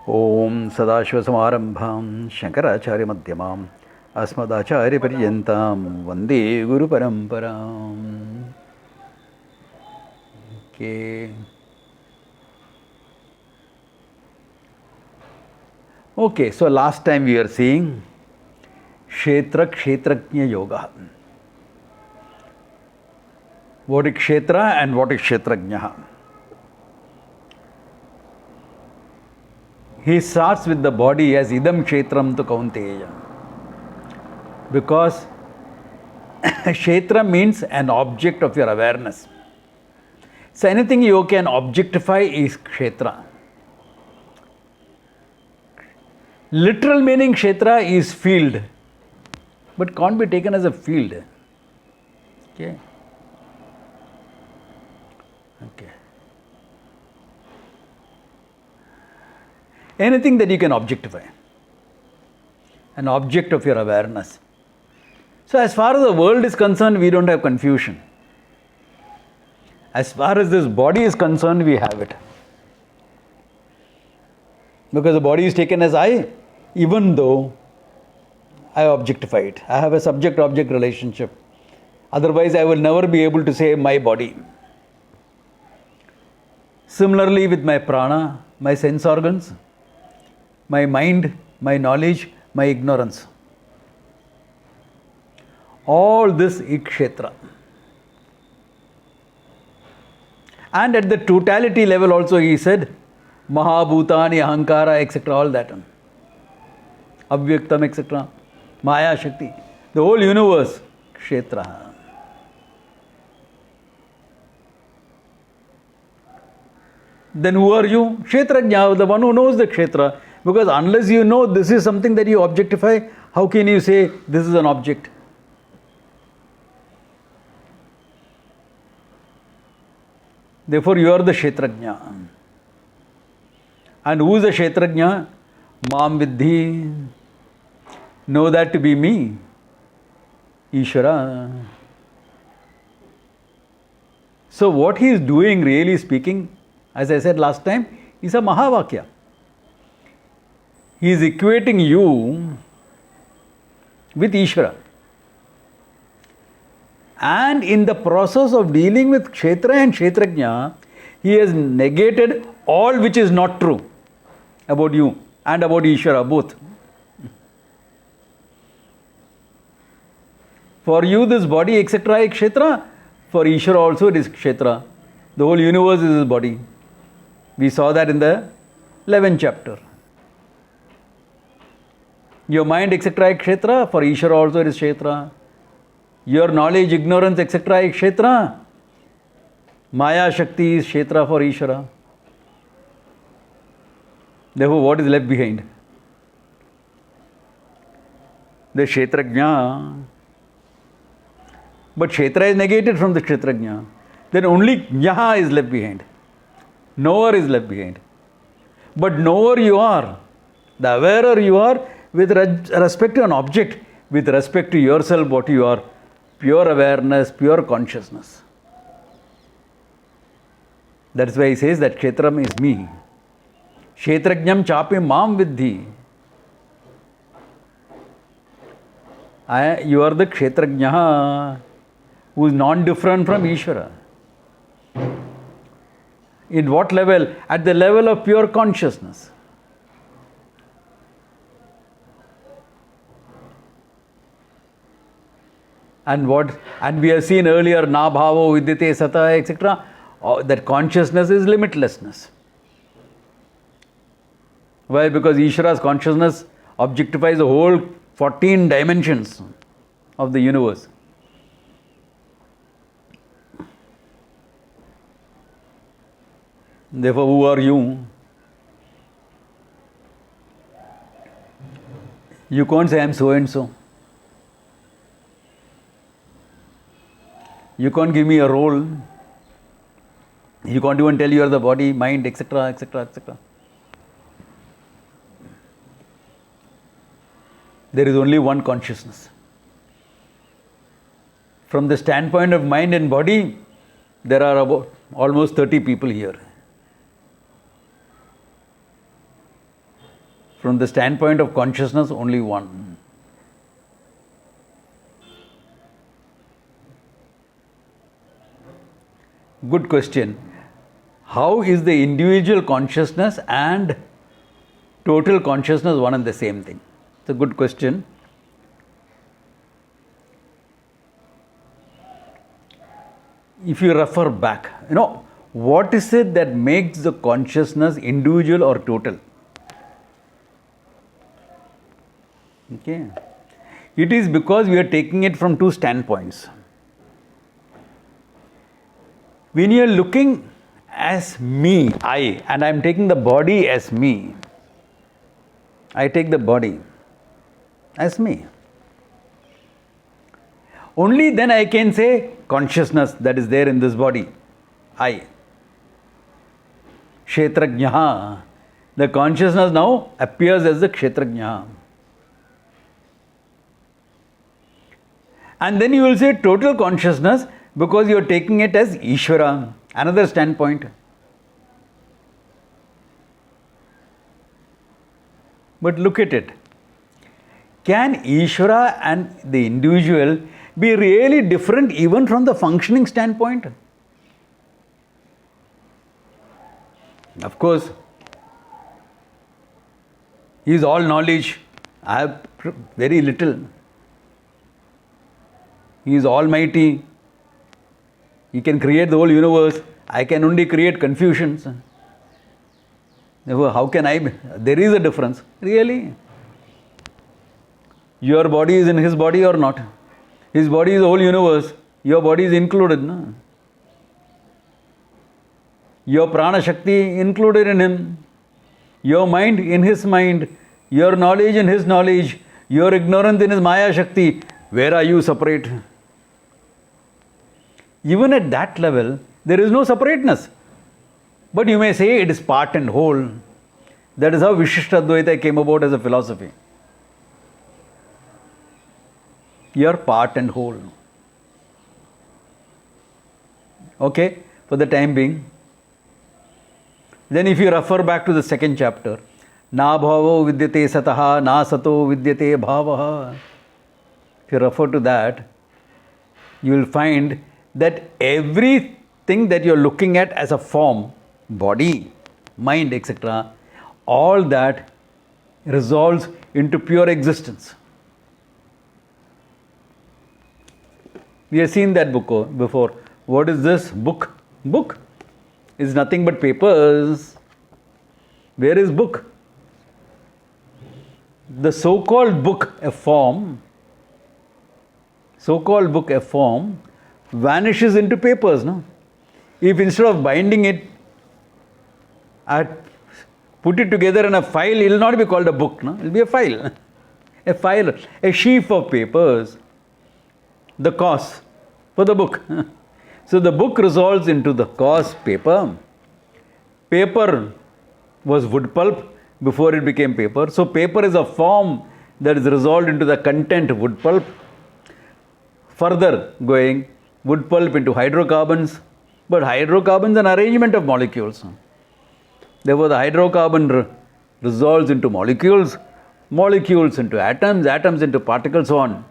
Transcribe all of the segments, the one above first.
ओम सदाशिवसमारंभां शंकराचार्यमध्यमाम् अस्मदाचार्यपर्यन्तां वन्दे गुरुपरम्पराम्. Okay, so last time we were seeing Kshetra Kshetrajna Yoga. What is Kshetra and what is Kshetrajna? He starts with the body as idam kshetram tu kaunteya. Because kshetra means an object of your awareness. So anything you can objectify is kshetra. Literal meaning kshetra is field, but can't be taken as a field. Okay. Anything that you can objectify, an object of your awareness. So as far as the world is concerned, we don't have confusion. As far as this body is concerned, we have it. Because the body is taken as I, even though I objectify it. I have a subject-object relationship. Otherwise, I will never be able to say my body. Similarly with my prana, my sense organs, my mind, my knowledge, my ignorance. All this is kshetra. And at the totality level also he said, Mahabhutani, Ahankara, etc. all that. Avyaktam, etc. Maya Shakti. The whole universe, kshetra. Then who are you? Kshetrajna, the one who knows the kshetra. Because unless you know this is something that you objectify, how can you say this is an object? Therefore, you are the Kshetrajna. And who is the Kshetrajna? Mam Vidhi. Know that to be me. Ishvara. So, what he is doing, really speaking, as I said last time, is a Mahavakya. He is equating you with Ishvara. And in the process of dealing with Kshetra and Kshetrajna, he has negated all which is not true about you and about Ishvara, both. For you, this body, etc., is Kshetra. For Ishvara also, it is Kshetra. The whole universe is his body. We saw that in the 11th chapter. Your mind, etc., is kshetra. For Ishvara also it is kshetra. Your knowledge, ignorance, etc., is kshetra. Maya Shakti is kshetra for Ishvara. Therefore, what is left behind? The kshetrajna. But kshetra is negated from the kshetrajna. Then only jnaha is left behind. Knower is left behind. But knower you are, the awarer you are, with respect to an object, with respect to yourself, what you are, pure awareness, pure consciousness. That's why he says that Kshetram is me. Kshetrajnam chapi mam vidhi. You are the Kshetrajna who is non-different from Ishvara. In what level? At the level of pure consciousness. And we have seen earlier, na bhavo vidyate sata, etc. That consciousness is limitlessness. Why? Because Ishvara's consciousness objectifies the whole 14 dimensions of the universe. Therefore, who are you? You can't say I am so and so. You can't give me a role. You can't even tell you are the body, mind, etc., etc., etc. There is only one consciousness. From the standpoint of mind and body, there are about almost 30 people here. From the standpoint of consciousness, only one. Good question. How is the individual consciousness and total consciousness one and the same thing? It's a good question. If you refer back, what is it that makes the consciousness individual or total? Okay. It is because we are taking it from two standpoints. When you are looking as me, and I am taking the body as me, I take the body as me. Only then I can say consciousness that is there in this body, I. Kshetrajnaha. The consciousness now appears as the Kshetrajnaha. And then you will say total consciousness because you are taking it as Ishvara, another standpoint. But look at it. Can Ishvara and the individual be really different even from the functioning standpoint? Of course. He is all knowledge. I have very little. He is almighty. He can create the whole universe. I can only create confusions. Therefore, how can I? There is a difference. Really? Your body is in his body or not? His body is the whole universe. Your body is included. No? Your prana shakti included in him. Your mind in his mind. Your knowledge in his knowledge. Your ignorance in his maya shakti. Where are you separate? Even at that level, there is no separateness. But you may say it is part and whole. That is how Vishishtadvaita came about as a philosophy. You are part and whole. Okay, for the time being. Then if you refer back to the second chapter, Na bhavo vidyate sataha, na sato vidyate bhavaha. If you refer to that, you will find that everything that you are looking at as a form, body, mind, etc., all that resolves into pure existence. We have seen that book before. What is this book? Book is nothing but papers. Where is book? The so-called book, a form, vanishes into papers. No? If instead of binding it, I put it together in a file, it will not be called a book. No? It will be a file. A file, a sheaf of papers. The cause for the book. So the book resolves into the cause paper. Paper was wood pulp before it became paper. So paper is a form that is resolved into the content wood pulp. Further going, wood pulp into hydrocarbons. But hydrocarbons are an arrangement of molecules. Therefore the hydrocarbon resolves into molecules, molecules into atoms, atoms into particles, so on.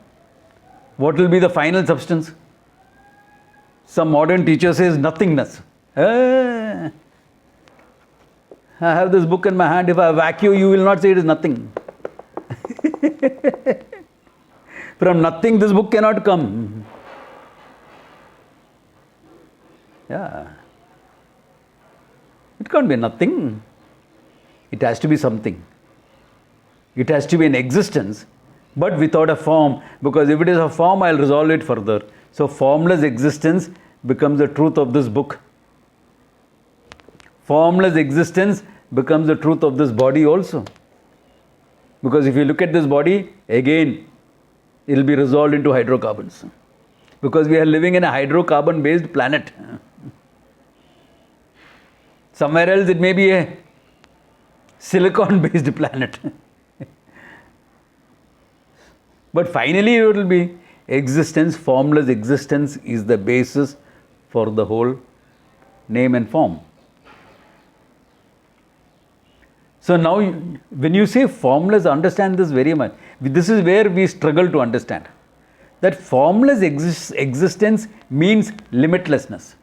What will be the final substance? Some modern teacher says nothingness. I have this book in my hand. If I vacuum, you will not say it is nothing. From nothing, this book cannot come. Yeah. It can't be nothing. It has to be something. It has to be an existence, but without a form. Because if it is a form, I'll resolve it further. So formless existence becomes the truth of this book. Formless existence becomes the truth of this body also. Because if you look at this body, again, it will be resolved into hydrocarbons. Because we are living in a hydrocarbon-based planet. Somewhere else it may be a silicon-based planet. But finally it will be existence, formless existence is the basis for the whole name and form. So now, when you say formless, understand this very much. This is where we struggle to understand. That formless existence means limitlessness.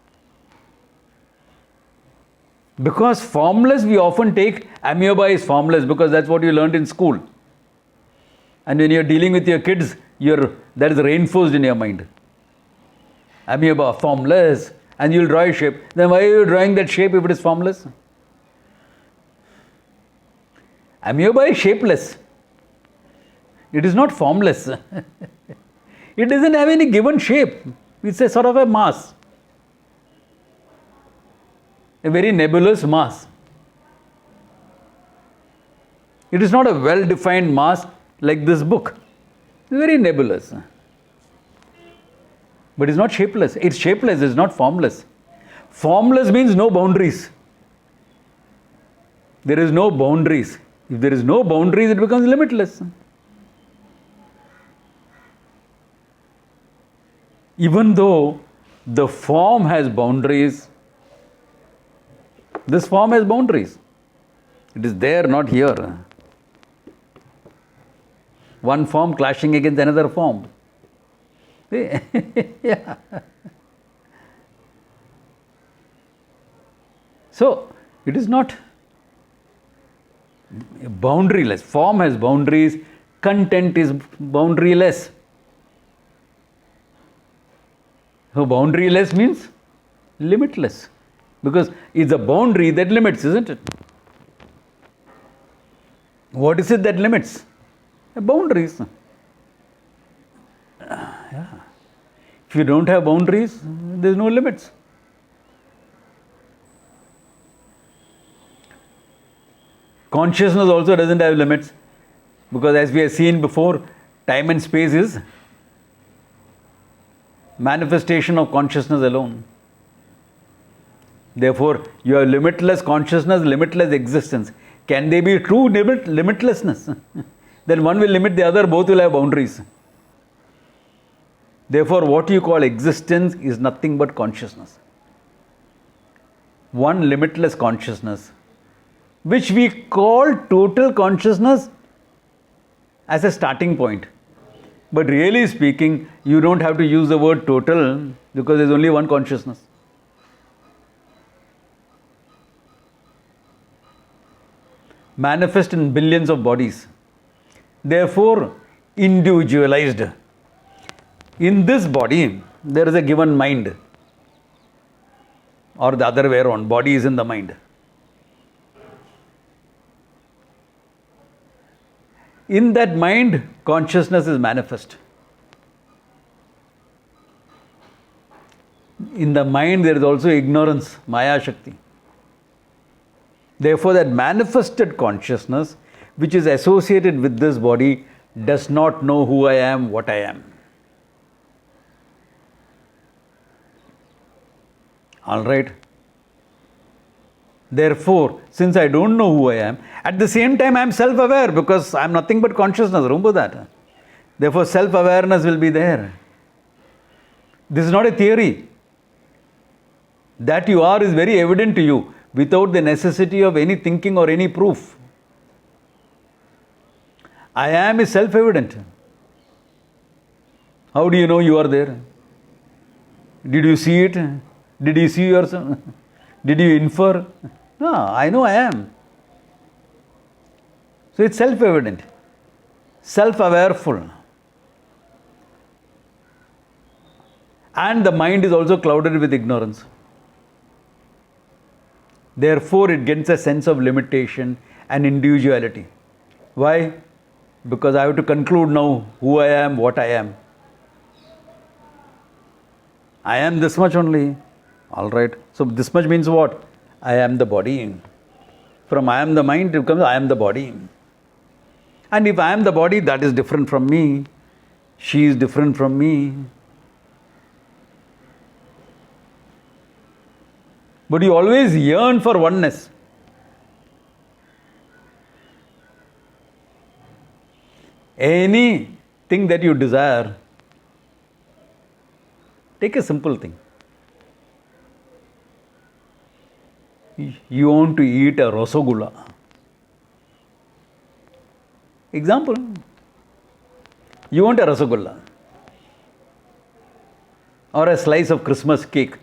Because formless, we often take amoeba is formless because that's what you learned in school. And when you're dealing with your kids, that is reinforced in your mind. Amoeba, formless, and you'll draw a shape. Then why are you drawing that shape if it is formless? Amoeba is shapeless. It is not formless. It doesn't have any given shape. It's a sort of a mass. A very nebulous mass. It is not a well-defined mass like this book. It's very nebulous. But it's not shapeless. It's shapeless, it's not formless. Formless means no boundaries. There is no boundaries. If there is no boundaries, it becomes limitless. Even though the form has boundaries, this form has boundaries. It is there, not here. One form clashing against another form. Yeah. So, it is not boundaryless. Form has boundaries, content is boundaryless. So, boundaryless means limitless. Because it's a boundary that limits, isn't it? What is it that limits? Boundaries. Yeah. If you don't have boundaries, there's no limits. Consciousness also doesn't have limits, because as we have seen before, time and space is manifestation of consciousness alone. Therefore, you have limitless consciousness, limitless existence. Can they be true limitlessness? Then one will limit the other, both will have boundaries. Therefore, what you call existence is nothing but consciousness. One limitless consciousness, which we call total consciousness as a starting point. But really speaking, you don't have to use the word total, because there is only one consciousness. Manifest in billions of bodies. Therefore, individualized. In this body, there is a given mind. Or the other way around, body is in the mind. In that mind, consciousness is manifest. In the mind, there is also ignorance, Maya Shakti. Therefore, that manifested consciousness, which is associated with this body, does not know who I am, what I am. All right. Therefore, since I don't know who I am, at the same time I am self-aware, because I am nothing but consciousness. Remember that. Therefore, self-awareness will be there. This is not a theory. That you are is very evident to you, without the necessity of any thinking or any proof. I am is self-evident. How do you know you are there? Did you see it? Did you see yourself? Did you infer? No, I know I am. So it's self-evident, self-awareful. And the mind is also clouded with ignorance. Therefore, it gets a sense of limitation and individuality. Why? Because I have to conclude now who I am, what I am. I am this much only. All right. So this much means what? I am the body. From I am the mind, it becomes I am the body. And if I am the body, that is different from me. She is different from me. But you always yearn for oneness. Anything that you desire, take a simple thing. You want to eat a rasgulla. Example, you want a Rasagulla or a slice of Christmas cake,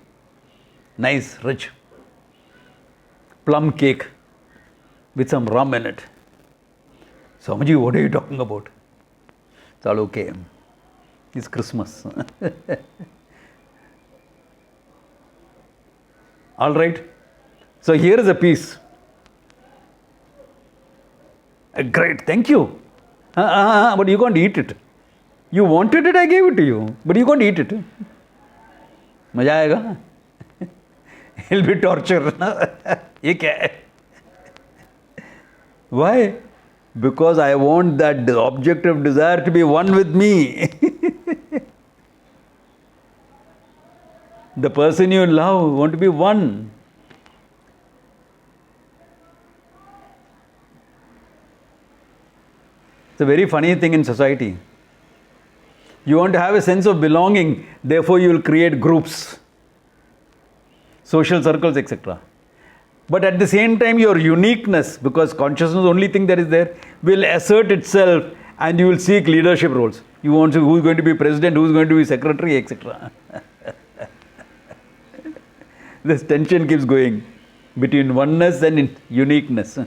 nice, rich, plum cake with some rum in it. Swamiji, what are you talking about? It's all okay. It's Christmas. All right. So here is a piece. Great, thank you. But you can't eat it. You wanted it, I gave it to you. But you can't eat it. मजा आएगा. It'll be torture. ये क्या है? Why? Because I want that object of desire to be one with me. The person you love want to be one. It's a very funny thing in society. You want to have a sense of belonging, therefore you will create groups, social circles, etc. But at the same time, your uniqueness, because consciousness is the only thing that is there, will assert itself and you will seek leadership roles. You want to who is going to be president, who is going to be secretary, etc. This tension keeps going between oneness and uniqueness.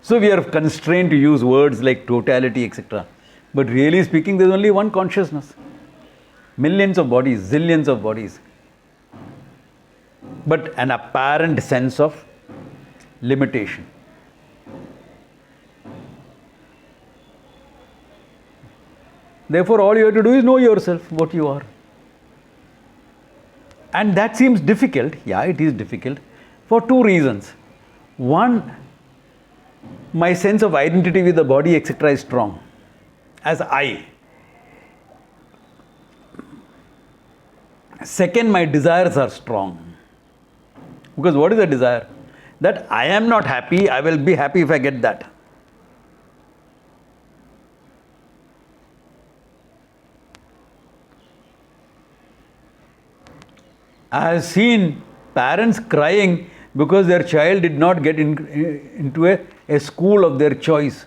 So we are constrained to use words like totality, etc. But really speaking, there is only one consciousness. Millions of bodies, zillions of bodies. But an apparent sense of limitation. Therefore, all you have to do is know yourself, what you are. And that seems difficult. Yeah, it is difficult for two reasons. One, my sense of identity with the body, etc. is strong. As I. Second, my desires are strong. Because what is a desire? That I am not happy, I will be happy if I get that. I have seen parents crying because their child did not get into a school of their choice.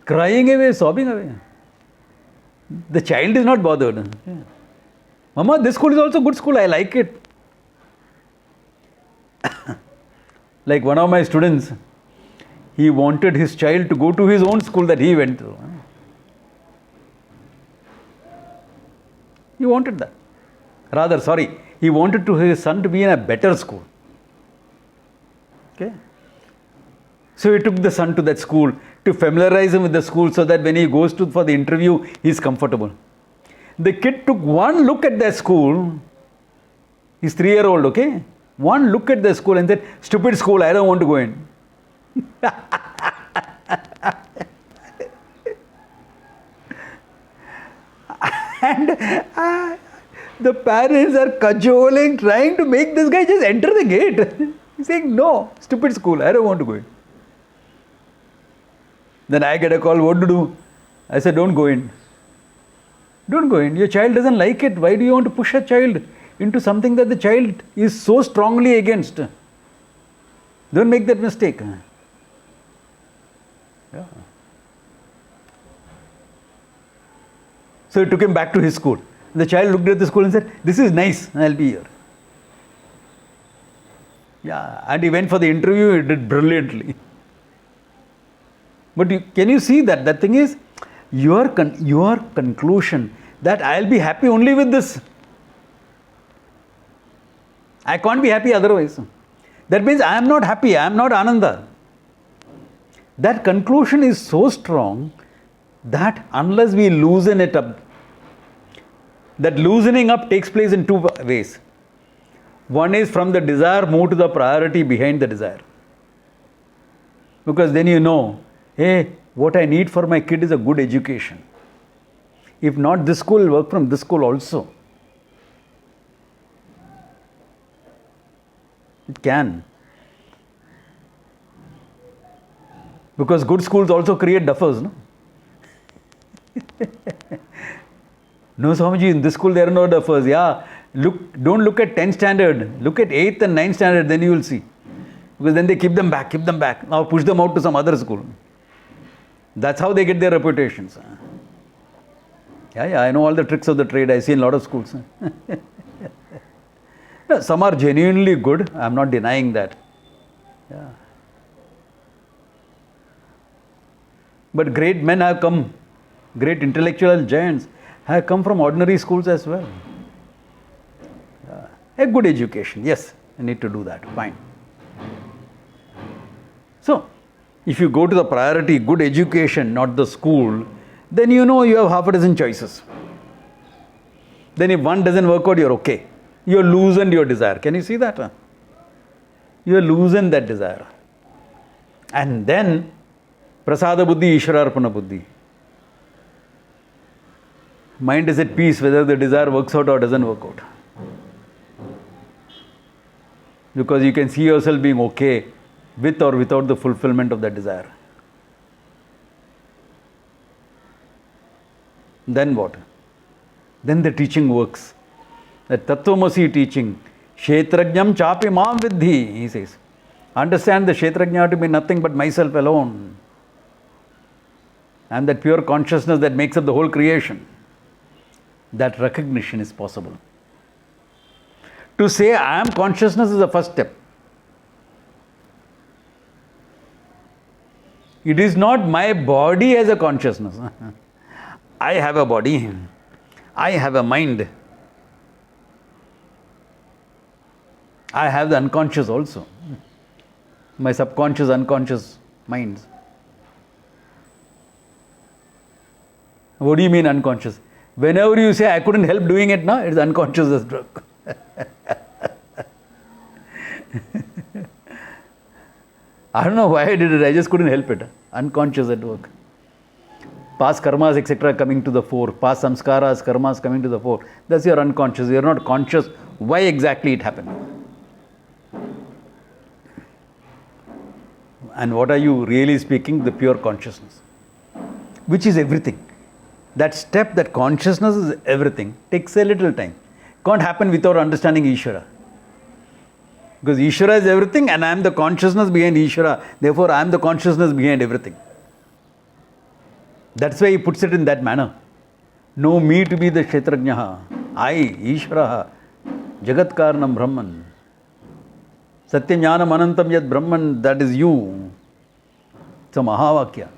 Crying away, sobbing away. The child is not bothered. Yeah. Mama, this school is also good school, I like it. Like one of my students, he wanted his child to go to his own school that he went to. He wanted that. Rather, he wanted his son to be in a better school. Okay? So he took the son to that school to familiarize him with the school so that when he goes for the interview, he is comfortable. The kid took one look at that school. He's 3-year-old, okay? One look at the school and said, stupid school, I don't want to go in. And the parents are cajoling, trying to make this guy just enter the gate. He's saying, no, stupid school, I don't want to go in. Then I get a call, what to do? I said, don't go in. Don't go in. Your child doesn't like it. Why do you want to push a child into something that the child is so strongly against? Don't make that mistake. Yeah. So he took him back to his school. The child looked at the school and said, this is nice, I'll be here. Yeah, and he went for the interview, he did brilliantly. But can you see that? The thing is, your conclusion that I'll be happy only with this. I can't be happy otherwise. That means I am not happy, I am not Ananda. That conclusion is so strong that unless we loosen it up, that loosening up takes place in two ways. One is from the desire move to the priority behind the desire. Because then you know, hey, what I need for my kid is a good education. If not this school, work from this school also. It can. Because good schools also create duffers, no? No, Swamiji, in this school there are no duffers. Yeah, Don't look at 10th standard. Look at 8th and 9th standard, then you will see. Because then they keep them back. Now push them out to some other school. That's how they get their reputations. Yeah, I know all the tricks of the trade. I see in a lot of schools. Some are genuinely good. I'm not denying that. Yeah. But great men have come, great intellectual giants have come from ordinary schools as well. A good education, yes, you need to do that, fine. So, if you go to the priority, good education, not the school, then you know you have half a dozen choices. Then if one doesn't work out, you're okay. You're loosened your desire. Can you see that? You're loosened that desire. And then, prasada buddhi, ishvara arpana buddhi. Mind is at peace whether the desire works out or doesn't work out. Because you can see yourself being okay with or without the fulfillment of that desire. Then what? Then the teaching works. The Tattvamasi teaching, Kshetrajnam chapi mam vidhi, he says. Understand the Kshetrajna to be nothing but myself alone. And that pure consciousness that makes up the whole creation. That recognition is possible. To say I am consciousness is the first step. It is not my body as a consciousness. I have a body. I have a mind. I have the unconscious also. My subconscious, unconscious minds. What do you mean unconscious? Whenever you say I couldn't help doing it now, it's unconscious as drug. I don't know why I did it, I just couldn't help it. Unconscious at work. Past karmas, etc. coming to the fore. Past samskaras, karmas coming to the fore. That's your unconscious. You're not conscious why exactly it happened. And what are you really speaking? The pure consciousness. Which is everything. That step, that consciousness is everything, takes a little time. Can't happen without understanding Ishvara. Because Ishvara is everything and I am the consciousness behind Ishvara. Therefore, I am the consciousness behind everything. That's why he puts it in that manner. Know me to be the Kshetrajnaha. I, Ishvara, Jagatkarnam Brahman. Satyajnanam Anantam Yad Brahman, that is you. It's a Mahavakya.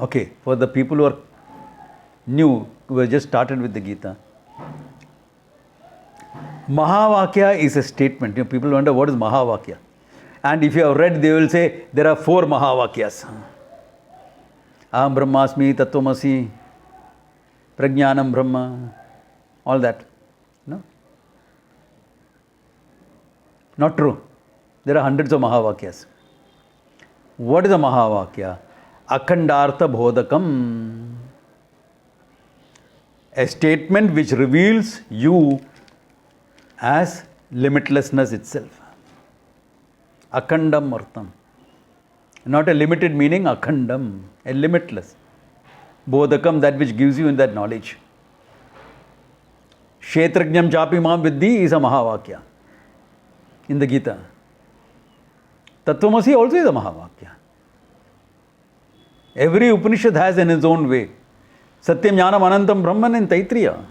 Okay, for the people who are new, who have just started with the Gita, Mahavakya is a statement. People wonder what is Mahavakya. And if you have read, they will say there are 4 Mahavakyas. Aham Brahmasmi, Tattvamasi, Prajnanam Brahma, all that. No? Not true. There are hundreds of Mahavakyas. What is a Mahavakya? Akhandartha Bodhakam. A statement which reveals you as limitlessness itself. Akhandam Artham. Not a limited meaning, Akhandam. A limitless. Bodhakam, that which gives you in that knowledge. Kshetrajnam chapi mam vidhi is a Mahavakya in the Gita. Tattvamasi also is a Mahavakya. Every Upanishad has in its own way. Satyam Jnanam Anantam Brahman in Taittiriya.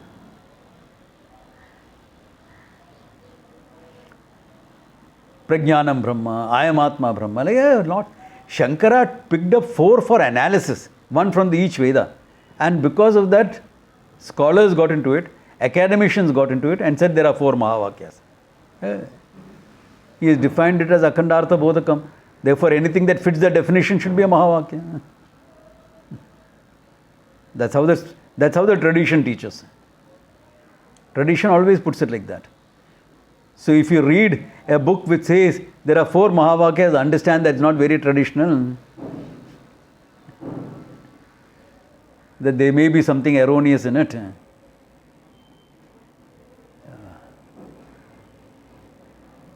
Prajnanam Brahma, I am Atma Brahma. Like a lot. Shankara picked up 4 for analysis, one from each Veda. And because of that, scholars got into it, academicians got into it and said there are 4 Mahavakyas. He has defined it as Akhandartha Bodhakam. Therefore, anything that fits the definition should be a Mahavakya. That's how the tradition teaches. Tradition always puts it like that. So if you read a book which says there are 4 Mahavakyas, understand that's not very traditional. That there may be something erroneous in it.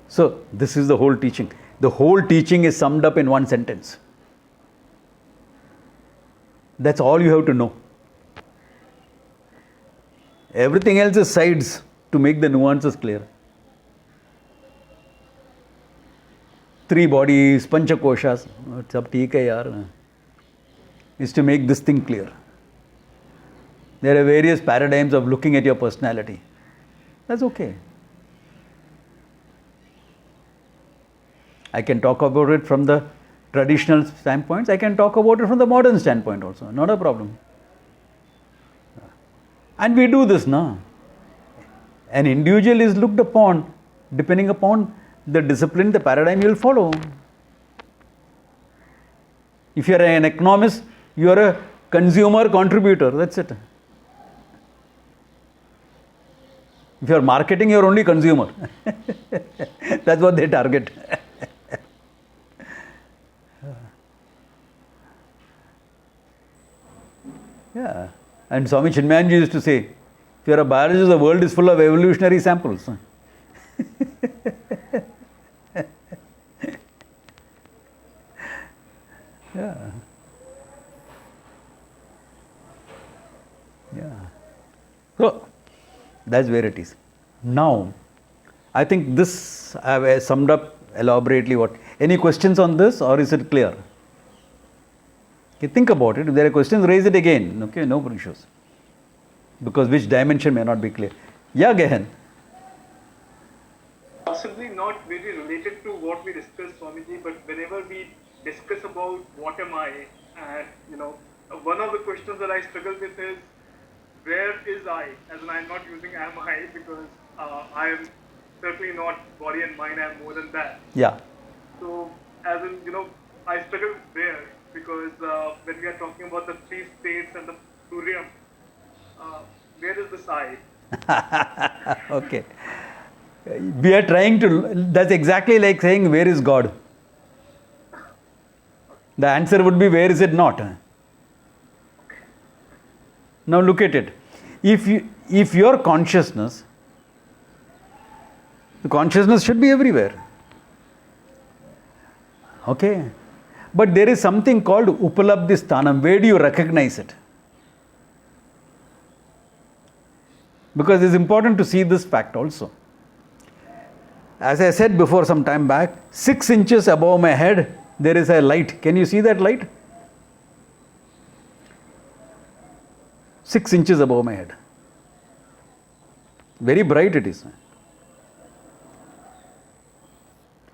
So this is the whole teaching. The whole teaching is summed up in one sentence. That's all you have to know. Everything else is sides to make the nuances clear. 3 bodies, panchakoshas, sab theek hai yaar, is to make this thing clear. There are various paradigms of looking at your personality. That's okay. I can talk about it from the traditional standpoints. I can talk about it from the modern standpoint also. Not a problem. And we do this now. An individual is looked upon depending upon the discipline, the paradigm you will follow. If you are an economist, you are a consumer contributor. That's it. If you are marketing, you are only consumer. That's what they target. Yeah. And Swami Chinmayanji used to say, if you are a biologist, the world is full of evolutionary samples. Yeah. Yeah. So, that's where it is. Now, I think this I have summed up elaborately what. Any questions on this, or is it clear? Okay, think about it. If there are questions, raise it again. Okay, no issues. Because which dimension may not be clear. Yeah, Gehan. Possibly not very related to what we discussed, Swamiji, but whenever we discuss about what am I, and one of the questions that I struggle with is, where is I? As in, I'm not using am I, because I am certainly not body and mind, I am more than that. Yeah. So, as in, I struggle with where, because when we are talking about the 3 states and the Suryam, where is this I? Okay. We are trying to, that's exactly like saying, where is God? The answer would be, where is it not? Now look at it. If your consciousness, the consciousness should be everywhere. Okay. But there is something called Upalabdhi Sthanam. Where do you recognize it? Because it's important to see this fact also. As I said before some time back, 6 inches above my head, there is a light. Can you see that light? 6 inches above my head. Very bright it is.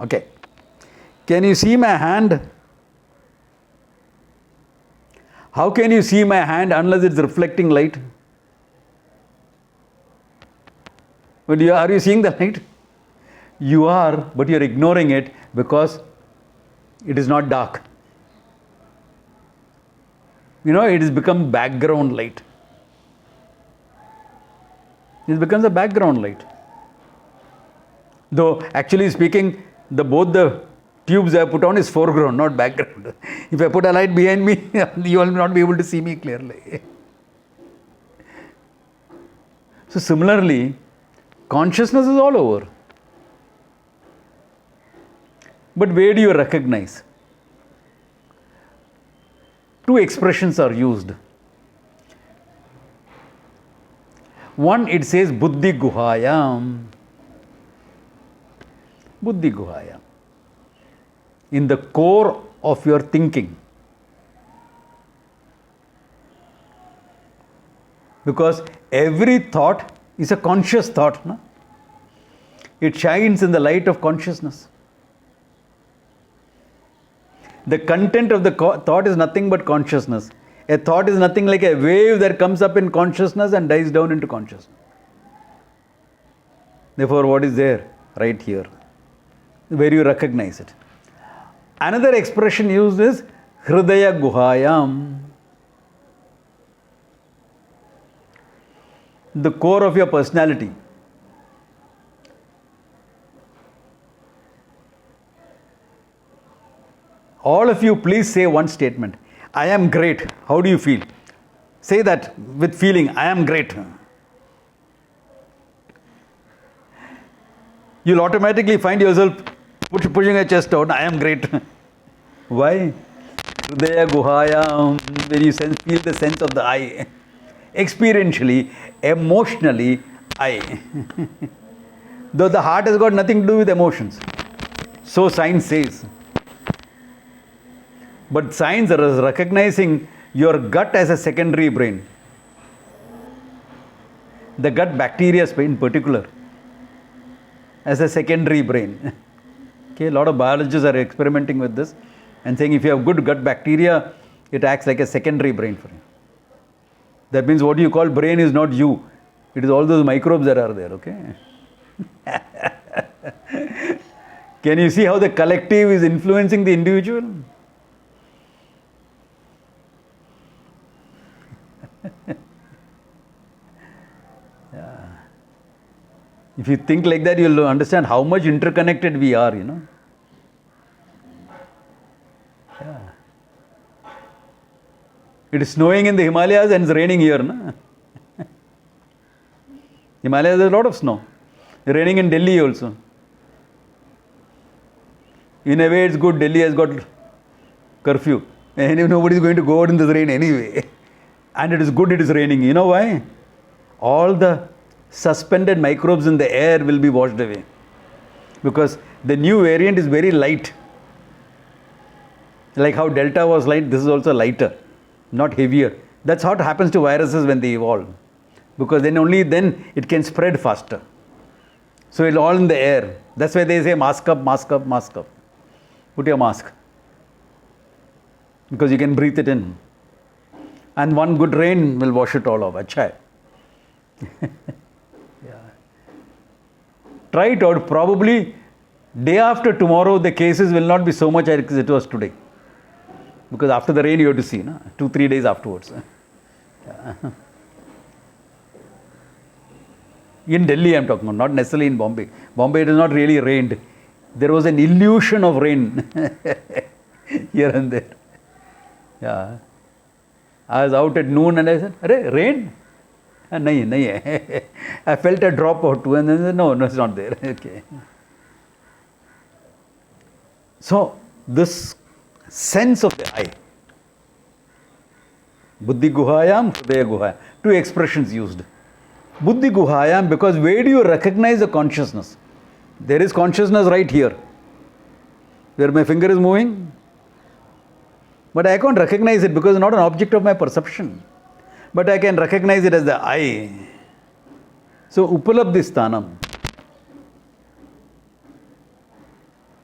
Okay. Can you see my hand? How can you see my hand unless it's reflecting light? Well, are you seeing the light? You are, but you are ignoring it because it is not dark. It has become background light. It becomes a background light. Though, actually speaking, both the tubes I have put on is foreground, not background. If I put a light behind me, you will not be able to see me clearly. So similarly, consciousness is all over. But where do you recognize? 2 expressions are used. One, it says Buddhi Guhayam. Buddhi Guhayam. In the core of your thinking. Because every thought is a conscious thought. No? It shines in the light of consciousness. The content of the thought is nothing but consciousness. A thought is nothing like a wave that comes up in consciousness and dies down into consciousness. Therefore, what is there? Right here. Where you recognize it. Another expression used is Hridaya Guhayam. The core of your personality. All of you, please say one statement. I am great. How do you feel? Say that with feeling. I am great. You'll automatically find yourself pushing your chest out. I am great. Why? Hridaya Guhayam. When you feel the sense of the I. Experientially, emotionally, I. Though the heart has got nothing to do with emotions. So science says. But science is recognizing your gut as a secondary brain. The gut bacteria in particular as a secondary brain. Okay, a lot of biologists are experimenting with this and saying if you have good gut bacteria, it acts like a secondary brain for you. That means what you call brain is not you. It is all those microbes that are there, okay? Can you see how the collective is influencing the individual? Yeah. If you think like that, you'll understand how much interconnected we are, you know. Yeah. It is snowing in the Himalayas and it's raining here, no? Himalayas, there's a lot of snow. Raining in Delhi also. In a way, it's good. Delhi has got curfew. And nobody is going to go out in this rain anyway. And it is good it is raining. You know why? All the suspended microbes in the air will be washed away. Because the new variant is very light. Like how Delta was light, this is also lighter, not heavier. That's how it happens to viruses when they evolve. Because only then it can spread faster. So it's all in the air. That's why they say mask up, mask up, mask up. Put your mask. Because you can breathe it in. And one good rain will wash it all off. Achha. Yeah. Try it out. Probably day after tomorrow the cases will not be so much as it was today. Because after the rain you have to see, no? 2-3 days afterwards. Yeah. In Delhi I am talking about, not necessarily in Bombay. Bombay it has not really rained. There was an illusion of rain here and there. Yeah. I was out at noon and I said, "Arey, rain?" Nahi, nahi. I felt a drop or two and then I said, no, it's not there. Okay. So, this sense of the I, Buddhi Guhayam, Hridaya Guhayam, two expressions used. Buddhi Guhayam, because where do you recognize the consciousness? There is consciousness right here, where my finger is moving. But I can't recognize it because it's not an object of my perception. But I can recognize it as the I. So, Upalabdhi Sthanam.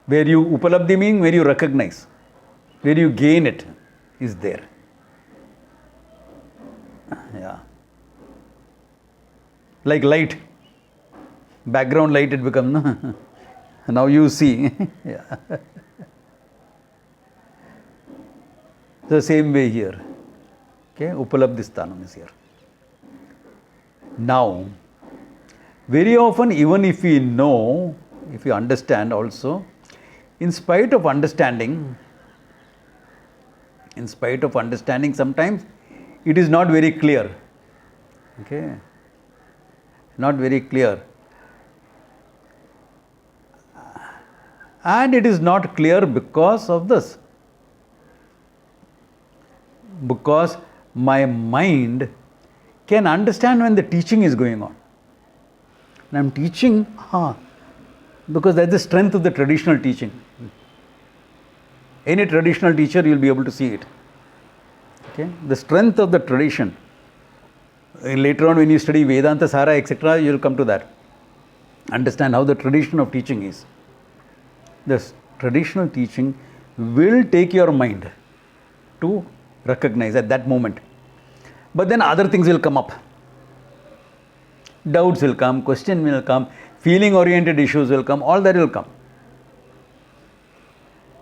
Where you, Upalabdhi means where you recognize, where you gain it, is there. Yeah. Like light. Background light it becomes, no? Now you see. Yeah. The same way here. Okay, Upalabdhi Sthanam is here. Now, very often, even if we know, if we understand also, in spite of understanding, sometimes it is not very clear. Okay? Not very clear. And it is not clear because of this. Because my mind can understand when the teaching is going on. And I am teaching, because that's the strength of the traditional teaching. Any traditional teacher, you will be able to see it. Okay? The strength of the tradition. Later on, when you study Vedanta Sara, etc., you will come to that. Understand how the tradition of teaching is. This traditional teaching will take your mind to recognize at that moment. But then other things will come up. Doubts will come, question will come, feeling oriented issues will come, all that will come.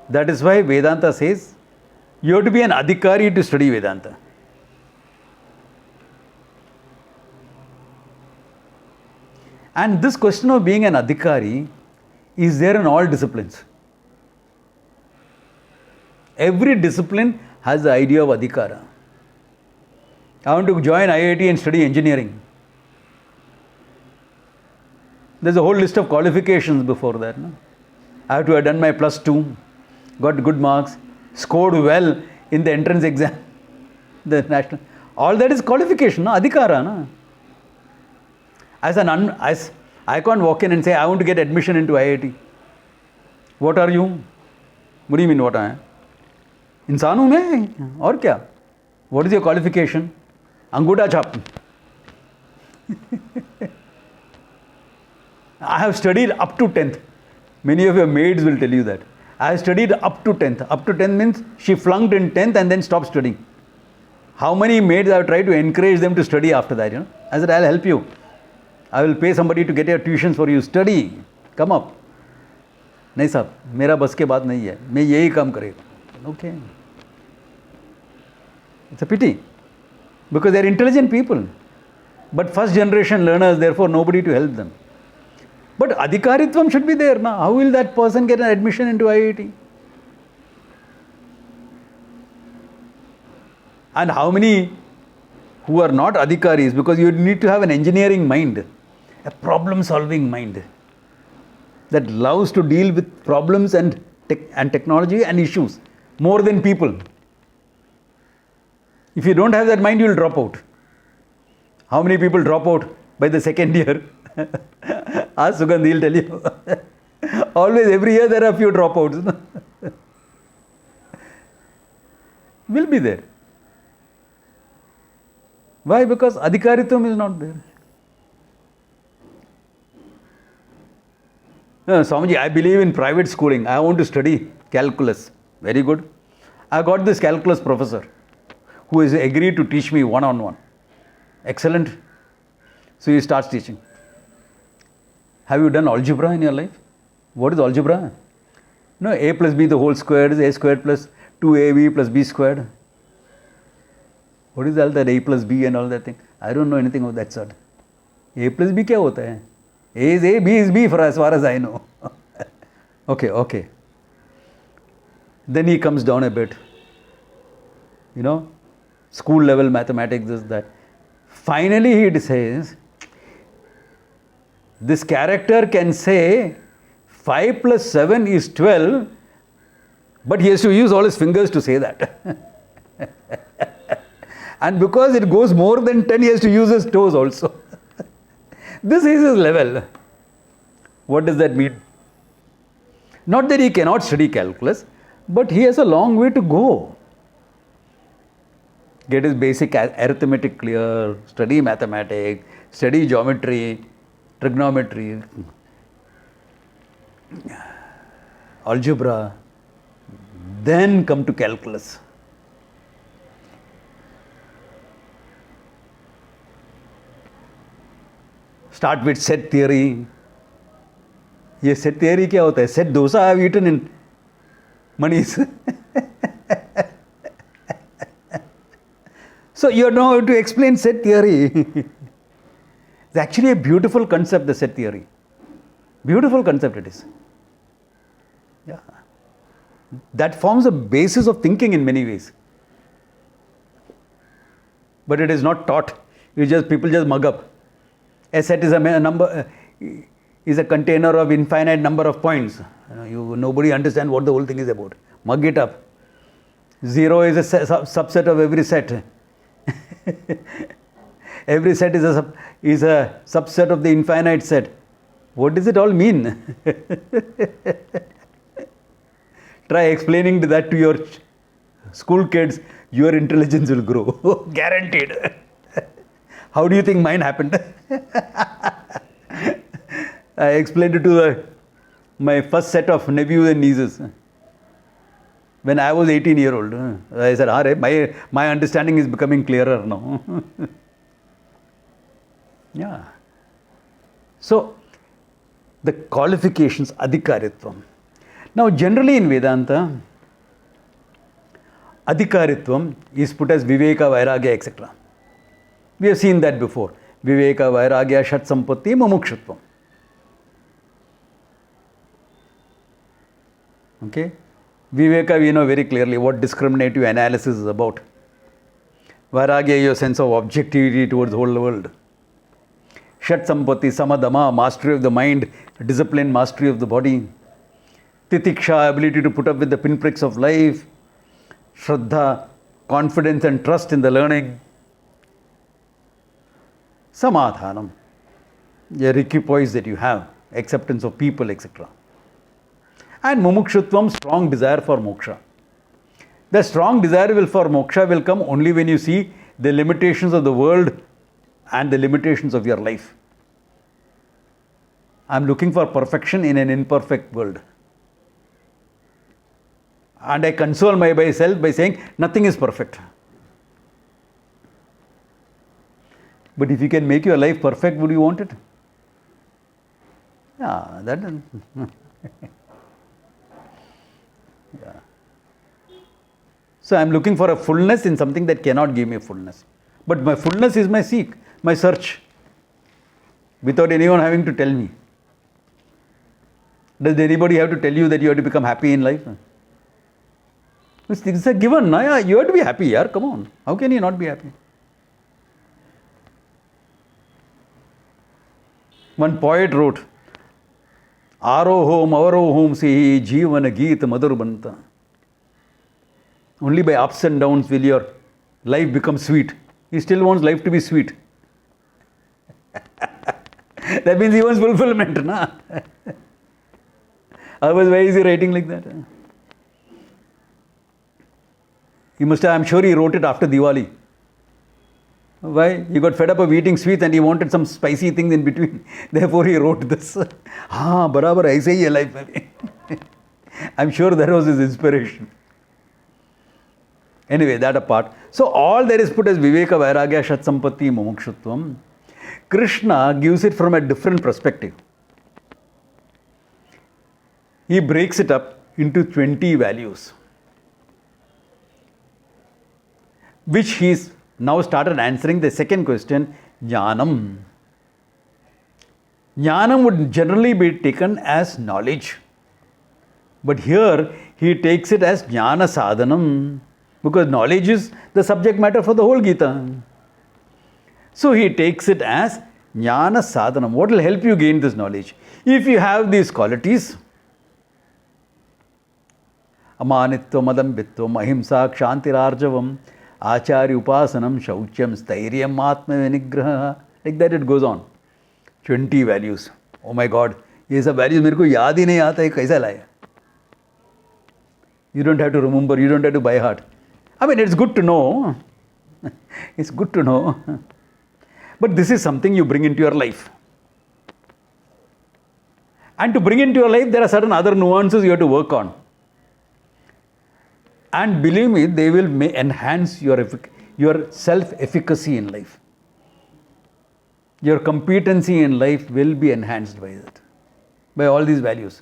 That is why Vedanta says you have to be an adhikari to study Vedanta. And this question of being an adhikari is there in all disciplines. Every discipline has the idea of adhikara. I want to join IIT and study engineering. There's a whole list of qualifications before that. No? I have to have done my +2, got good marks, scored well in the entrance exam, the national. All that is qualification, no? Adhikara. No? As I can't walk in and say, I want to get admission into IIT. What are you? What do you mean, what I am? इंसान हूँ मैं, और क्या? What is your qualification? अंगूठा छाप. I have studied up to 10th. Many of your maids will tell you that. I have studied up to 10th. Up to 10th means she flunked in 10th and then stopped studying. How many maids I have tried to encourage them to study after that, you know? I said, I'll help you. I will pay somebody to get your tuitions for you. Study. Come up. नहीं साहब, मेरा बस के बात नहीं है. मैं यही काम करेगा. Okay. It's a pity. Because they are intelligent people. But first generation learners, therefore nobody to help them. But adhikaritvam should be there now. How will that person get an admission into IIT? And how many who are not adhikaris, because you need to have an engineering mind, a problem solving mind that loves to deal with problems and technology and issues more than people. If you don't have that mind, you will drop out. How many people drop out by the second year? Ask Sugandh, he'll tell you. Always, every year there are a few dropouts. Will be there. Why? Because adhikaritvam is not there. Swamiji, I believe in private schooling. I want to study calculus. Very good. I got this calculus professor who has agreed to teach me one-on-one. Excellent. So he starts teaching. Have you done algebra in your life? What is algebra? No, a plus b the whole squared is a squared plus 2ab plus b squared. What is all that a plus b and all that thing? I don't know anything of that sort. A plus b क्या होता है? A is a, b is b for as far as I know. Okay. Then he comes down a bit. You know, school level mathematics, this, that. Finally he says, this character can say 5 plus 7 is 12, but he has to use all his fingers to say that. And because it goes more than 10, he has to use his toes also. This is his level. What does that mean? Not that he cannot study calculus, but he has a long way to go. Get his basic arithmetic clear, study mathematics, study geometry, trigonometry, algebra, then come to calculus. Start with set theory. ये set theory क्या होता है? Set dosa I have eaten in Mani's. So you know how to explain set theory. It's actually a beautiful concept, the set theory. Beautiful concept it is. Yeah. That forms a basis of thinking in many ways. But it is not taught. People just mug up. A set is a number, is a container of infinite number of points. Nobody understands what the whole thing is about. Mug it up. 0 is a subset of every set. Every set is a subset of the infinite set. What does it all mean? Try explaining that to your school kids, your intelligence will grow. Guaranteed. How do you think mine happened? I explained it to my first set of nephews and nieces. When I was 18-year-old, I said, my understanding is becoming clearer now. Yeah. So, the qualifications, adhikaritvam. Now, generally in Vedanta, adhikaritvam is put as viveka, vairagya, etc. We have seen that before. Viveka, vairagya, shat sampatti, mumukshutvam. Okay? Viveka, we know very clearly what discriminative analysis is about. Vairagya, your sense of objectivity towards the whole world. Shat sampatti, samadama, mastery of the mind, discipline, mastery of the body. Titiksha, ability to put up with the pinpricks of life. Shraddha, confidence and trust in the learning. samadhanam, the equipoise that you have, acceptance of people, etc. And mumukshutvam, strong desire for moksha. The strong desire for moksha will come only when you see the limitations of the world and the limitations of your life. I am looking for perfection in an imperfect world. And I console myself by saying nothing is perfect. But if you can make your life perfect, would you want it? Yeah, that. Yeah. So I am looking for a fullness in something that cannot give me fullness. But my fullness is my seek, my search, without anyone having to tell me. Does anybody have to tell you that you have to become happy in life? It's a given. Yeah, you have to be happy. Yeah, come on. How can you not be happy? One poet wrote, Arohom avarohom sihi jeevana geet madhur banta. Only by ups and downs will your life become sweet. He still wants life to be sweet. That means he wants fulfillment. Na? Otherwise, why is he writing like that? He must have, I'm sure he wrote it after Diwali. Why? He got fed up of eating sweets and he wanted some spicy things in between. Therefore, he wrote this. Barabar, aise hi hai life. I'm sure that was his inspiration. Anyway, that apart. So, all that is put as Viveka, Vairagya, Shat Sampatti, Mumukshutvam. Krishna gives it from a different perspective. He breaks it up into 20 values, which he's now started answering the second question, Jnanam. Jnanam would generally be taken as knowledge. But here he takes it as Jnana Sadhanam, because knowledge is the subject matter for the whole Gita. So he takes it as Jnana Sadhanam. What will help you gain this knowledge? If you have these qualities, Amanitvam, Adambitvam, Ahimsa, Kshantirarjavam, Acharya Upasanam, Shaucham, Stairyam, Atma Vinigraha. Like that it goes on. 20 values. Oh my God, ये सब values मेरे को याद ही नहीं आता है कैसा लाया. You don't have to remember, you don't have to by heart. I mean, it's good to know. It's good to know. But this is something you bring into your life. And to bring into your life, there are certain other nuances you have to work on. And believe me, they will enhance your self-efficacy in life. Your competency in life will be enhanced by that, by all these values.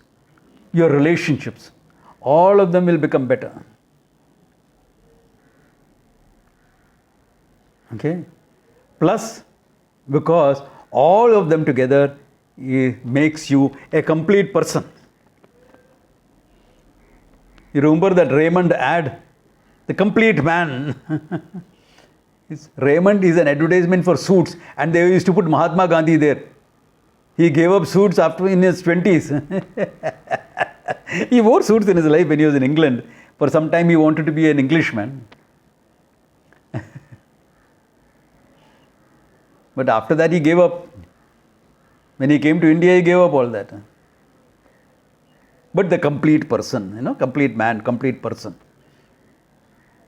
Your relationships, all of them will become better. Okay? Plus, because all of them together makes you a complete person. You remember that Raymond ad, the complete man. Raymond is an advertisement for suits, and they used to put Mahatma Gandhi there. He gave up suits after in his 20s. He wore suits in his life when he was in England. For some time he wanted to be an Englishman. But after that he gave up. When he came to India, he gave up all that. But the complete person, complete man, complete person.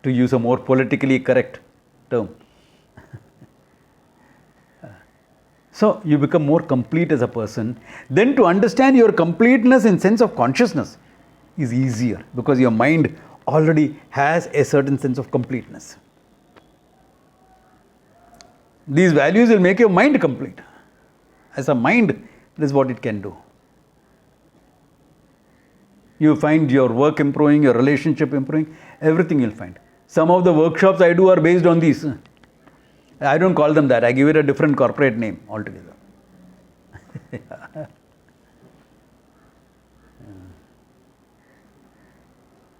To use a more politically correct term. So you become more complete as a person. Then to understand your completeness in sense of consciousness is easier, because your mind already has a certain sense of completeness. These values will make your mind complete. As a mind, this is what it can do. You find your work improving, your relationship improving, everything you'll find. Some of the workshops I do are based on these. I don't call them that. I give it a different corporate name altogether.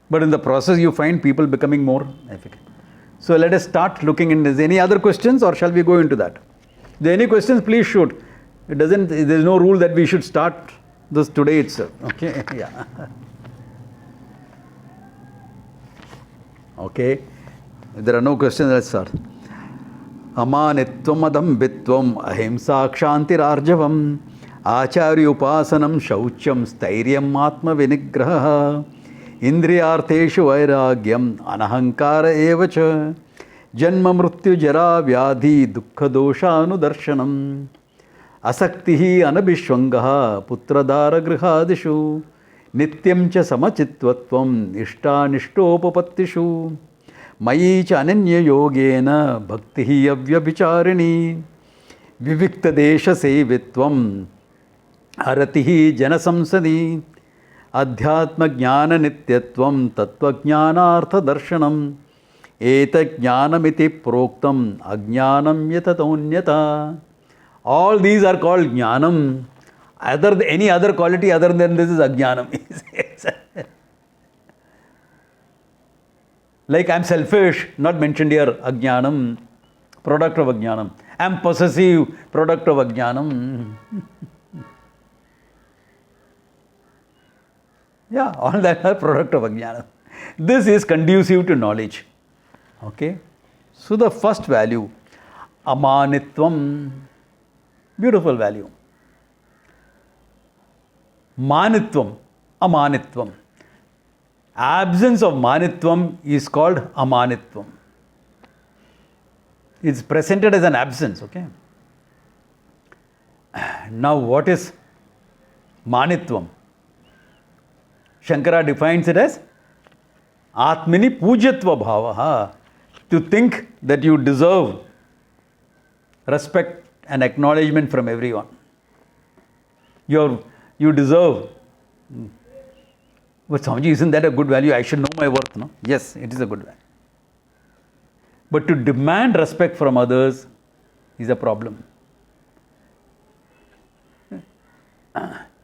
But in the process, you find people becoming more efficient. So let us start looking in this. Any other questions, or shall we go into that? If there are any questions, please shoot. There is no rule that we should start this today itself. Okay? Yeah. Okay. If there are no questions, let's start. अमानित्वम अदम्भित्वम अहिंसा क्षान्तिरार्जवम आचार्योपासनम शौच्यम स्थैर्यम आत्मविनिग्रहः इंद्रियार्थेषु वैराग्यम अनहंकार एव च जन्म मृत्यु जरा व्याधि दुख दोषानुदर्शनम असक्तिः अनभिष्वङ्गः पुत्रदार गृहादिषु नित्यं च समचित्वत्वम् इष्टानिष्टोपपत्तिषु मयि च अनन्ययोगेन भक्तिः अव्यभिचारिणी विविक्तदेशसेवित्वं हरतिः जनसंसदि अध्यात्मज्ञाननित्यत्वं तत्त्वज्ञानार्थदर्शनम् एतज्ज्ञानमिति प्रोक्तम् अज्ञानं यततोऽन्यथा. All these are called jnanam. Any other quality other than this is ajnanam. Like I am selfish, not mentioned here, ajnanam, product of ajnanam. I am possessive, product of ajnanam. Yeah, all that are product of ajnanam. This is conducive to knowledge. Okay? So the first value, amanitvam, beautiful value. Manitvam, amanitvam. Absence of manitvam is called amanitvam. It's presented as an absence, okay? Now what is manitvam? Shankara defines it as Atmini pujatva bhavaha. To think that you deserve respect and acknowledgement from everyone. You deserve. But Swamiji, isn't that a good value? I should know my worth, no? Yes, it is a good value. But to demand respect from others is a problem.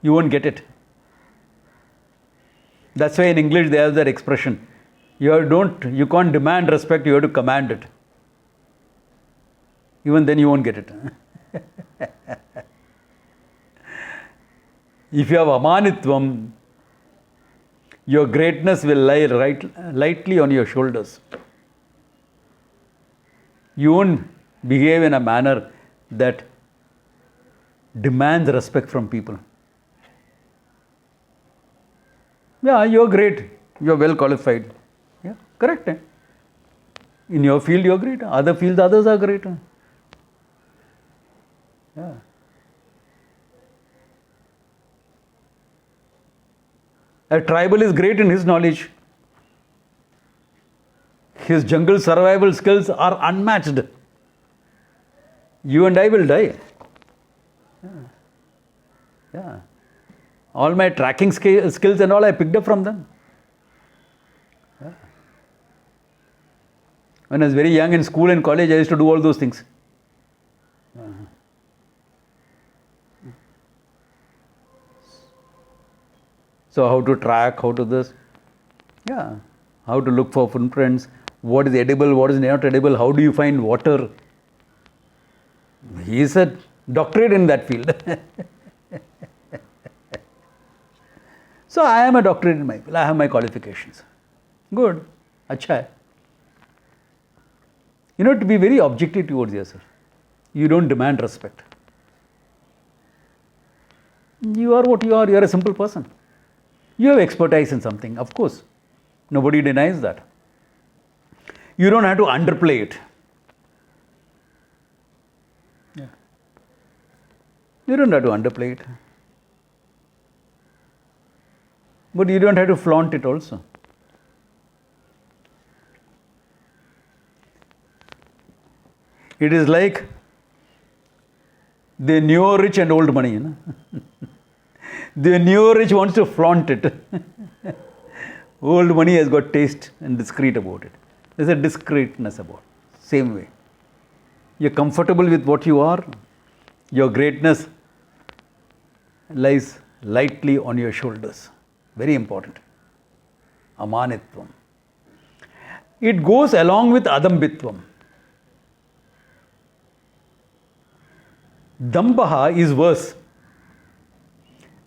You won't get it. That's why in English they have that expression. You can't demand respect, you have to command it. Even then you won't get it. If you have amanitvam, your greatness will lie lightly on your shoulders. You won't behave in a manner that demands respect from people. Yeah, you're great. You're well qualified. Yeah, correct. In your field, you're great. Other fields, others are great. Yeah. A tribal is great in his knowledge. His jungle survival skills are unmatched. You and I will die. Yeah. All my tracking skills and all I picked up from them. Yeah. When I was very young in school and college, I used to do all those things. So how to track, how to this, yeah, how to look for footprints, what is edible, what is not edible, how do you find water. He is a doctorate in that field. So I am a doctorate in my field, I have my qualifications. Good, अच्छा है. You know, to be very objective towards yourself. You don't demand respect. You are what you are a simple person. You have expertise in something, of course. Nobody denies that. You don't have to underplay it. Yeah. You don't have to underplay it. But you don't have to flaunt it also. It is like the new rich and old money, you know. The new rich wants to flaunt it. Old money has got taste and discreet about it. There's a discreetness about it. Same way. You're comfortable with what you are. Your greatness lies lightly on your shoulders. Very important. Amanitvam. It goes along with adambitvam. Dambaha is worse.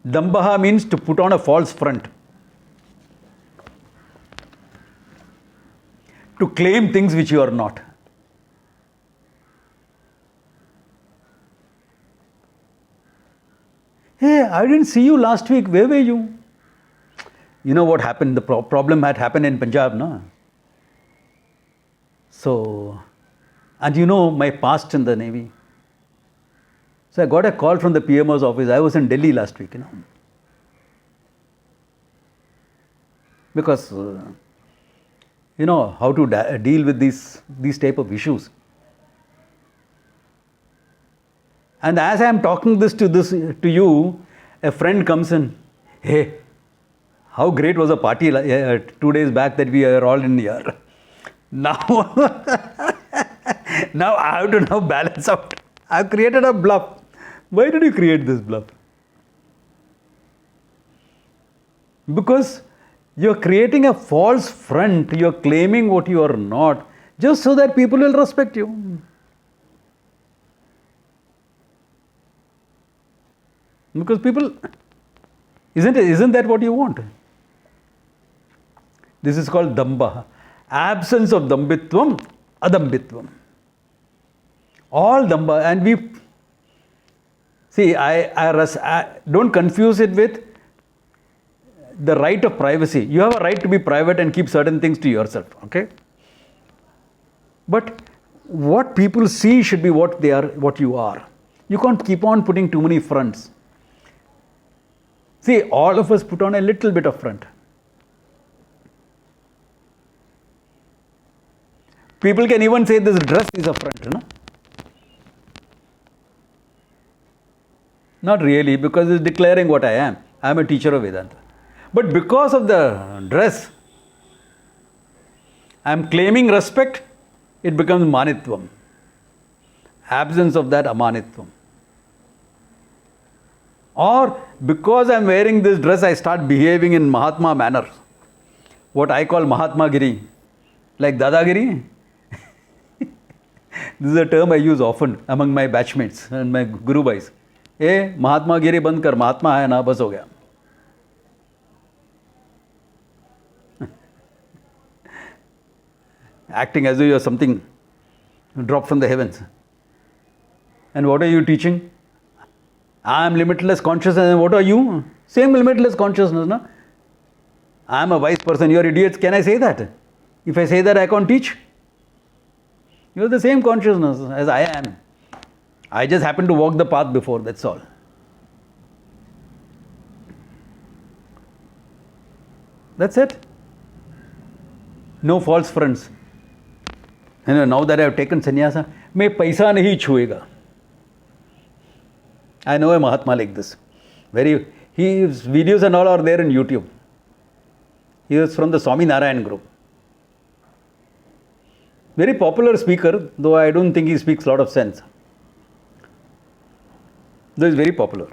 Dambaha means to put on a false front. To claim things which you are not. Hey, I didn't see you last week. Where were you? You know what happened? The problem had happened in Punjab, no? So, and you know my past in the Navy. So I got a call from the PMO's office. I was in Delhi last week, because how to deal with these type of issues. And as I am talking to you, a friend comes in. Hey, how great was a party 2 days back that we are all in here. Now, now I have to now balance out. I have created a bluff. Why did you create this bluff? Because you are creating a false front. You are claiming what you are not, just so that people will respect you. Because people, isn't that what you want? This is called damba. Absence of dambitvam, adambitvam. All damba, and we see. I don't confuse it with the right of privacy. You have a right to be private and keep certain things to yourself. Okay. But what people see should be what they are, what you are. You can't keep on putting too many fronts. See, all of us put on a little bit of front. People can even say this dress is a front, Not really, because it's declaring what I am. I am a teacher of Vedanta. But because of the dress, I am claiming respect, it becomes manitvam. Absence of that, amanitvam. Or because I am wearing this dress, I start behaving in Mahatma manner. What I call Mahatma Giri. Like Dadagiri. This is a term I use often among my batchmates and my Guru Bhais. Hey, Mahatma Giri band kar, Mahatma hai na, bas ho gaya. Acting as though you are something dropped from the heavens. And what are you teaching? I am limitless consciousness. And what are you? Same limitless consciousness, no? I am a wise person. You are idiots. Can I say that? If I say that, I can't teach. You are the same consciousness as I am. I just happen to walk the path before, that's all. That's it. No false fronts. Now that I have taken sannyasa, मैं पैसा नहीं छुएगा. I know a Mahatma like this. His videos and all are there in YouTube. He is from the Swami Narayan group. Very popular speaker, though I don't think he speaks a lot of sense. Though he's very popular.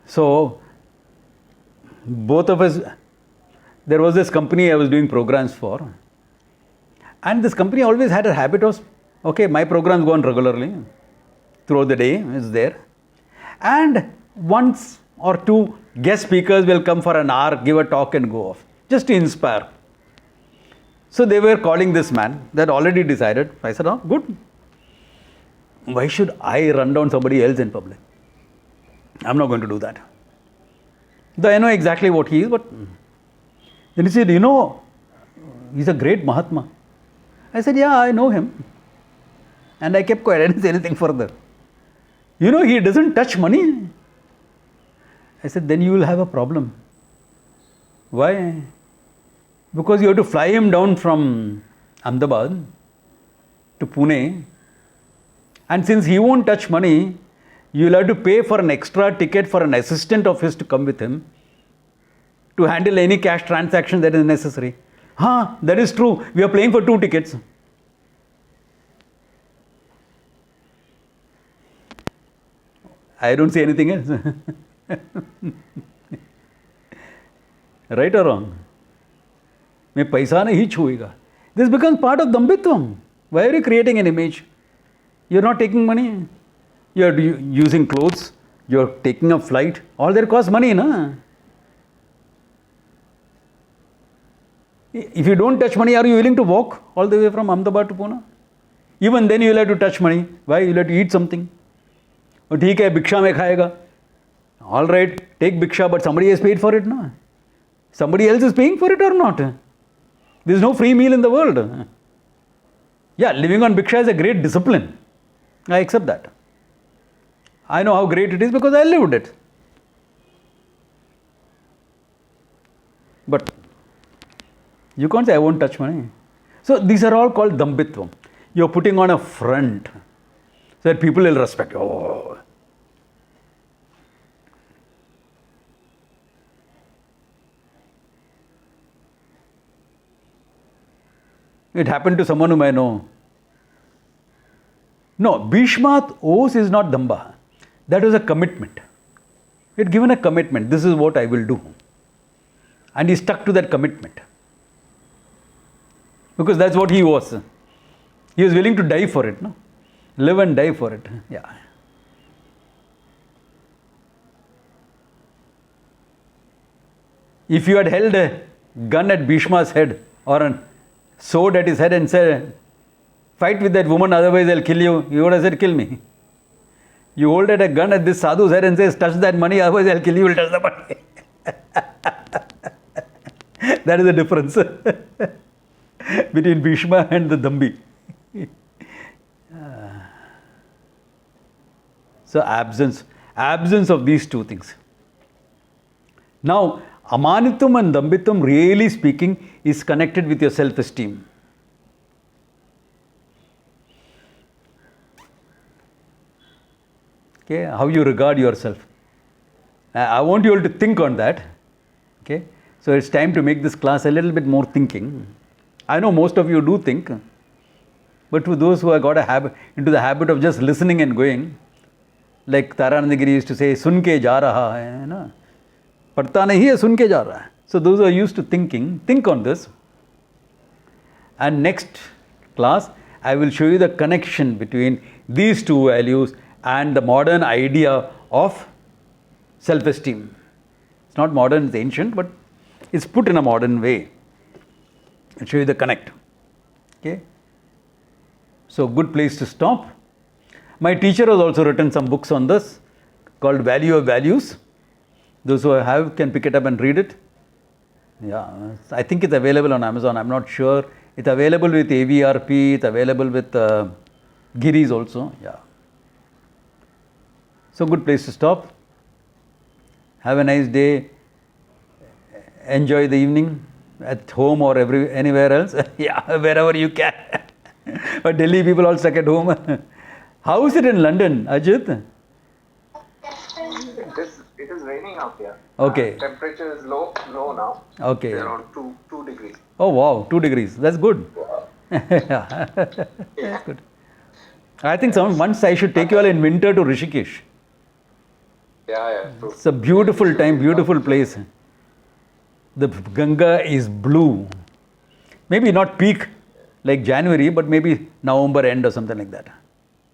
So, both of us, there was this company I was doing programs for. And this company always had a habit of, okay, my programs go on regularly. Throughout the day, it's there. And once or two guest speakers will come for an hour, give a talk and go off. Just to inspire. So they were calling this man. They had already decided. I said, oh, good. Why should I run down somebody else in public? I'm not going to do that. Though I know exactly what he is, but then he said, he's a great Mahatma. I said, yeah, I know him. And I kept quiet. I didn't say anything further. He doesn't touch money. I said, then you will have a problem. Why? Because you have to fly him down from Ahmedabad to Pune. And since he won't touch money, you will have to pay for an extra ticket for an assistant of his to come with him to handle any cash transaction that is necessary. That is true. We are paying for 2 tickets. I don't say anything else. Right or wrong? मैं पैसा नहीं छुएगा. This becomes part of dambitvam. Why are you creating an image? You are not taking money. You are using clothes. You are taking a flight. All that costs money, na? If you don't touch money, are you willing to walk all the way from Ahmedabad to Pune? Even then you will have to touch money. Why? You will have to eat something. और ठीक है भिक्षा में खाएगा. All right, take भिक्षा, but somebody has paid for it, no? Somebody else is paying for it or not? There is no free meal in the world. Yeah, living on भिक्षा is a great discipline. I accept that. I know how great it is because I lived it. But you can't say I won't touch money. So these are all called dambitvam. You're putting on a front so that people will respect you. Oh. It happened to someone whom I know. No, Bhishma's oath is not damba. That was a commitment. He had given a commitment. This is what I will do. And he stuck to that commitment. Because that's what he was. He was willing to die for it. No? Live and die for it. Yeah. If you had held a gun at Bhishma's head or a sword at his head and said, fight with that woman, otherwise I'll kill you, he would have said, kill me. You hold a gun at this sadhu's head and says, touch that money, otherwise I'll kill you, will touch the money. That is the difference between Bhishma and the Dambi. So absence of these two things. Now, Amanitum and Dambitum, really speaking, is connected with your self-esteem. Okay, how you regard yourself. I want you all to think on that. Okay, so it's time to make this class a little bit more thinking. I know most of you do think, but to those who have got into the habit of just listening and going, like Taranandagiri used to say, "Sun ke ja raha hai," na? Padta nahi hai, sun ke ja raha hai. So those who are used to thinking, think on this. And next class, I will show you the connection between these two values and the modern idea of self-esteem. It's not modern, it's ancient, but it's put in a modern way. I'll show you the connect. Okay? So, good place to stop. My teacher has also written some books on this called Value of Values. Those who have can pick it up and read it. Yeah, I think it's available on Amazon. I'm not sure. It's available with AVRP. It's available with Giris also. Yeah. So, good place to stop. Have a nice day. Enjoy the evening at home or anywhere else. Yeah, wherever you can. But Delhi people all stuck at home. How is it in London, Ajit? It is raining out here. Okay. Temperature is low now. Okay. It's around 2 degrees. Oh wow, 2 degrees. That's good. Yeah. That's good. I think once I should take you all in winter to Rishikesh. Yeah, true. It's a beautiful time, beautiful place. The Ganga is blue. Maybe not peak like January, but maybe November end or something like that.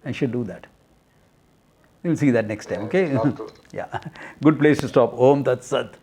I should do that. We'll see that next time, okay? Love to. Yeah. Good place to stop. Om Tat Sat.